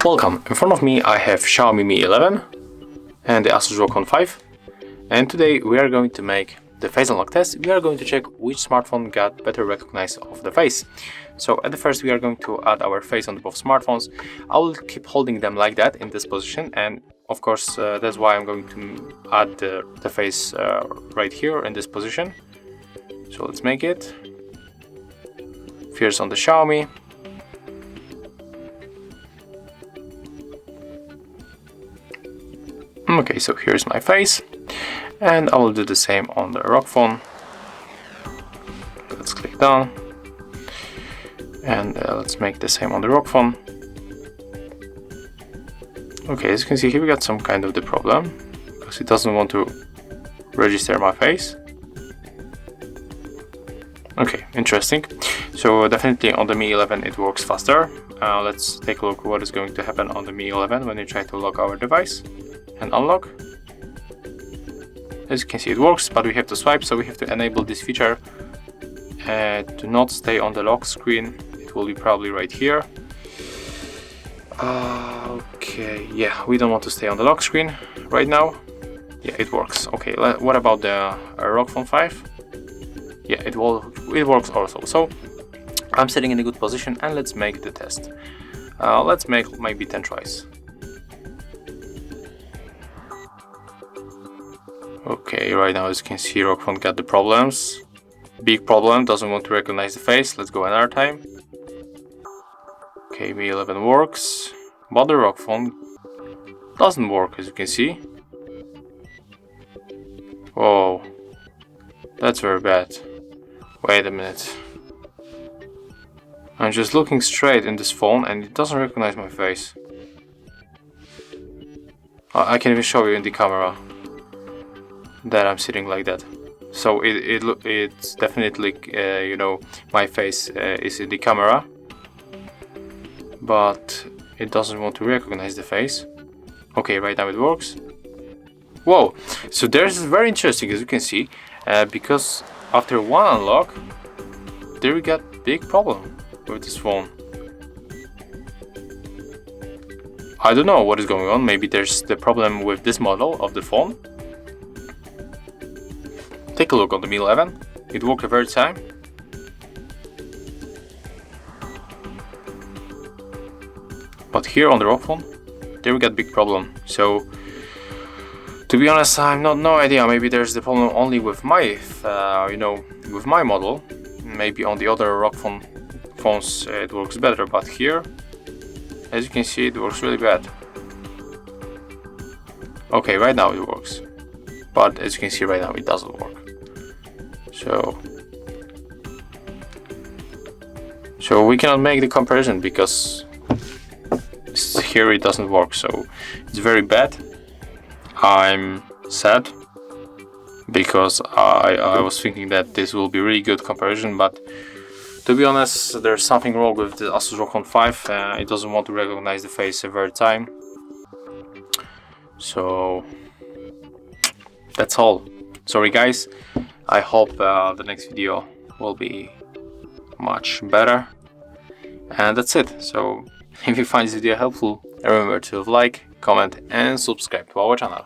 Welcome, in front of me I have Xiaomi Mi 11 and the ASUS ROG Phone 5, and today we are going to make the face unlock test. We are going to check which smartphone got better recognized of the face. So at the first we are going to add our face on both smartphones. I will keep holding them like that in this position, and of course that's why I'm going to add the face right here in this position. So let's make it. First on the Xiaomi. Okay, so here's my face, and I will do the same on the ROG Phone. Let's click down, and let's make the same on the ROG Phone. Okay, as you can see here we got some kind of the problem, because it doesn't want to register my face. Okay, interesting. So definitely on the Mi 11 it works faster. Let's take a look what is going to happen on the Mi 11 when you try to lock our device and unlock. As you can see it works, but we have to swipe, so we have to enable this feature to not stay on the lock screen. It will be probably right here. Okay, yeah, we don't want to stay on the lock screen right now. Yeah, it works. Okay, what about the ROG Phone 5? Yeah, it works also. So I'm sitting in a good position, and let's make the test. Let's make maybe 10 tries. Okay, right now as you can see ROG Phone got the problems. Big problem, doesn't want to recognize the face. Let's go another time. Okay, Mi 11 works, but the ROG Phone doesn't work, as you can see. Whoa, that's very bad. Wait a minute. I'm just looking straight in this phone and it doesn't recognize my face. I can even show you in the camera that I'm sitting like that. So it's definitely you know, my face is in the camera, but it doesn't want to recognize the face. Okay, right now it works. Whoa, so there's very interesting, as you can see, because after one unlock there we got big problem with this phone. I don't know what is going on. Maybe there's the problem with this model of the phone. Take a look on the Mi 11, it worked every time. But here on the ROG Phone, there we got big problem. So to be honest, I have no idea. Maybe there's the problem only with my, you know, with my model. Maybe on the other ROG phones it works better. But here, as you can see, it works really bad. Okay, right now it works, but as you can see right now it doesn't work. So we cannot make the comparison because here it doesn't work. So it's very bad. I'm sad because I was thinking that this will be really good comparison, but to be honest, there's something wrong with the ASUS ROG Phone 5. It doesn't want to recognize the face every time. So that's all. Sorry guys, I hope the next video will be much better, and that's it. So if you find this video helpful, remember to like, comment and subscribe to our channel.